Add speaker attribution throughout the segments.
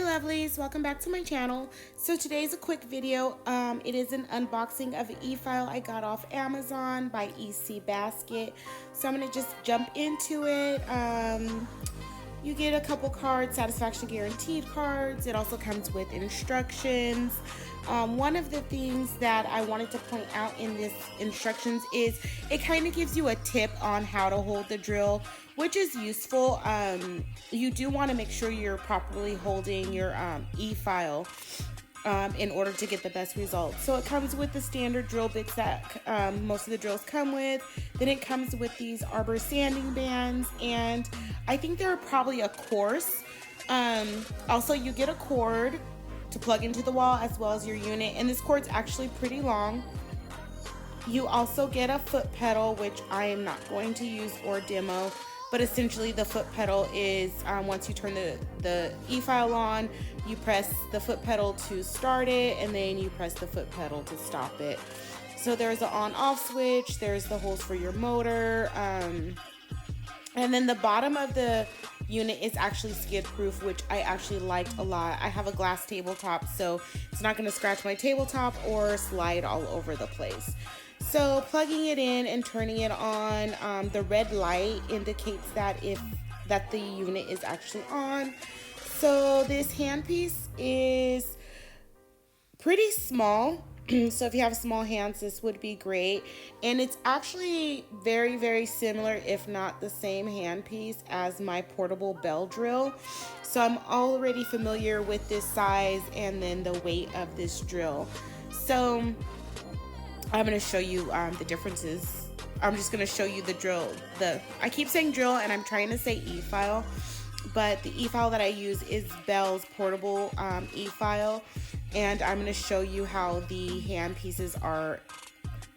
Speaker 1: lovelies, welcome back to my channel. So today's a quick video. It is an unboxing of an e-file I got off Amazon by ECBASKET. So I'm gonna just jump into it. You get a couple cards, satisfaction guaranteed cards. It also comes with instructions. One of the things that I wanted to point out in this instructions is it kind of gives you a tip on how to hold the drill, which is useful. You do want to make sure you're properly holding your e-file in order to get the best results. So it comes with the standard drill bits that most of the drills come with. Then it comes with these arbor sanding bands, and I think they're probably a course. Also, you get a cord to plug into the wall as well as your unit, and this cord's actually pretty long. You also get a foot pedal, which I am not going to use or demo, but essentially the foot pedal is once you turn the e-file on, you press the foot pedal to start it, and then you press the foot pedal to stop it. So there's an on-off switch, there's the holes for your motor, and then the bottom of the unit is actually skid proof, which I actually liked a lot. I have a glass tabletop, so it's not going to scratch my tabletop or slide all over the place. So plugging it in and turning it on, the red light indicates that the unit is actually on. So this handpiece is pretty small. So if you have small hands, this would be great. And it's actually very, very similar, if not the same handpiece as my portable bell drill. So I'm already familiar with this size and then the weight of this drill. So I'm going to show you the differences. I'm just going to show you the drill. I keep saying drill and I'm trying to say e-file, but the e-file that I use is Bell's portable e-file. And I'm going to show you how the hand pieces are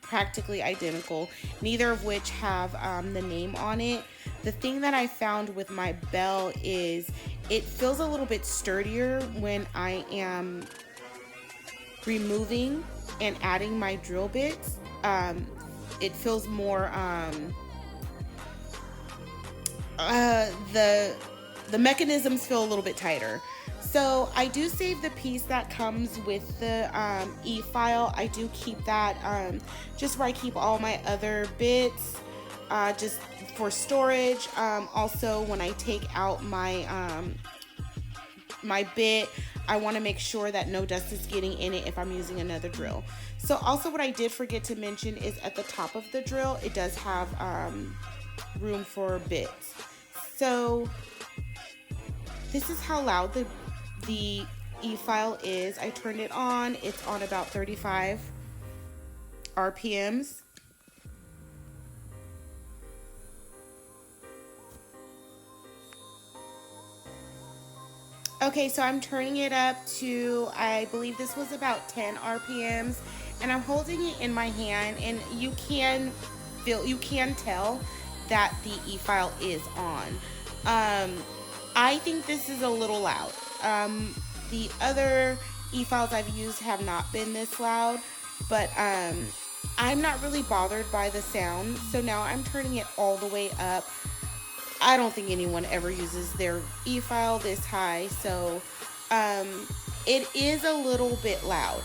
Speaker 1: practically identical, neither of which have the name on it. The thing that I found with my Bell is it feels a little bit sturdier when I am removing and adding my drill bits. It feels more, the mechanisms feel a little bit tighter. So I do save the piece that comes with the e-file. I do keep that just where I keep all my other bits, just for storage. Also, when I take out my my bit, I want to make sure that no dust is getting in it if I'm using another drill. So also what I did forget to mention is at the top of the drill, it does have room for bits. So this is how loud the e-file is. I turned it on. It's on about 35 RPMs. Okay, so I'm turning it up to, I believe this was about 10 RPMs, and I'm holding it in my hand, and you can tell that the e-file is on. I think this is a little loud. The other e-files I've used have not been this loud, but I'm not really bothered by the sound. So now I'm turning it all the way up. I don't think anyone ever uses their e-file this high, so it is a little bit loud.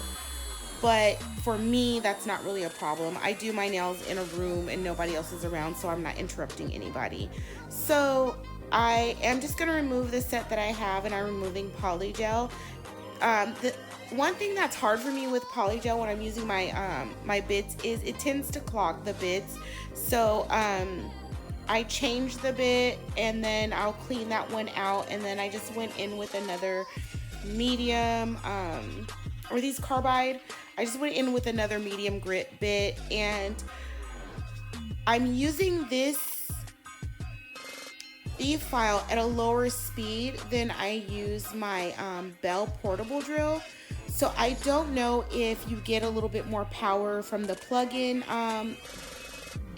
Speaker 1: But for me, that's not really a problem. I do my nails in a room and nobody else is around, so I'm not interrupting anybody. So I am just going to remove the set that I have, and I'm removing polygel. The one thing that's hard for me with polygel when I'm using my my bits is it tends to clog the bits. So I changed the bit, and then I'll clean that one out, and then I just went in with another medium or these carbide. I just went in with another medium grit bit, and I'm using this e-file at a lower speed than I use my Bell portable drill. So I don't know if you get a little bit more power from the plug-in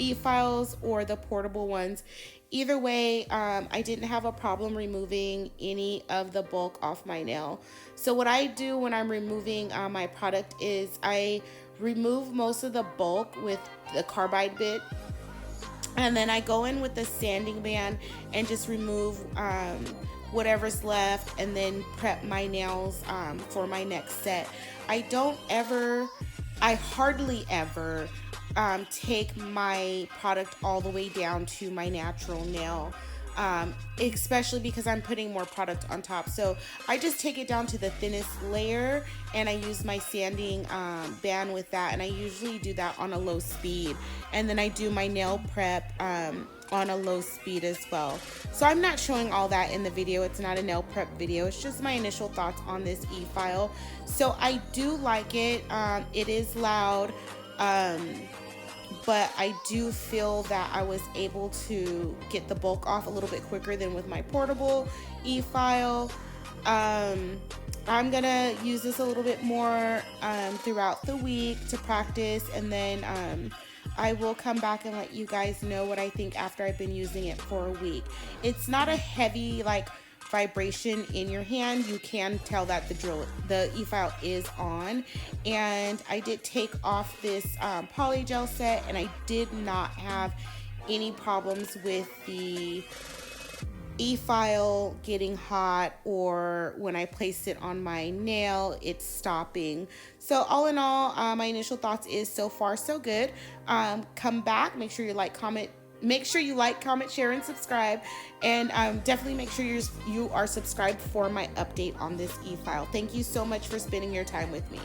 Speaker 1: e-files or the portable ones. Either way, I didn't have a problem removing any of the bulk off my nail. So what I do when I'm removing my product is I remove most of the bulk with the carbide bit, and then I go in with the sanding band and just remove whatever's left and then prep my nails for my next set. I hardly ever take my product all the way down to my natural nail, especially because I'm putting more product on top. So I just take it down to the thinnest layer and I use my sanding band with that, and I usually do that on a low speed, and then I do my nail prep on a low speed as well. So I'm not showing all that in the video. It's not a nail prep video. It's just my initial thoughts on this e-file. So I do like it. It is loud, but I do feel that I was able to get the bulk off a little bit quicker than with my portable e-file. I'm gonna use this a little bit more throughout the week to practice, and then I will come back and let you guys know what I think after I've been using it for a week. It's not a heavy like vibration in your hand. You can tell that the e-file is on, and I did take off this poly gel set, and I did not have any problems with the e-file getting hot, or when I place it on my nail, it's stopping. So all in all, my initial thoughts is so far so good. Come back, make sure you like, comment, share, and subscribe, and definitely make sure you are subscribed for my update on this e-file. Thank you so much for spending your time with me.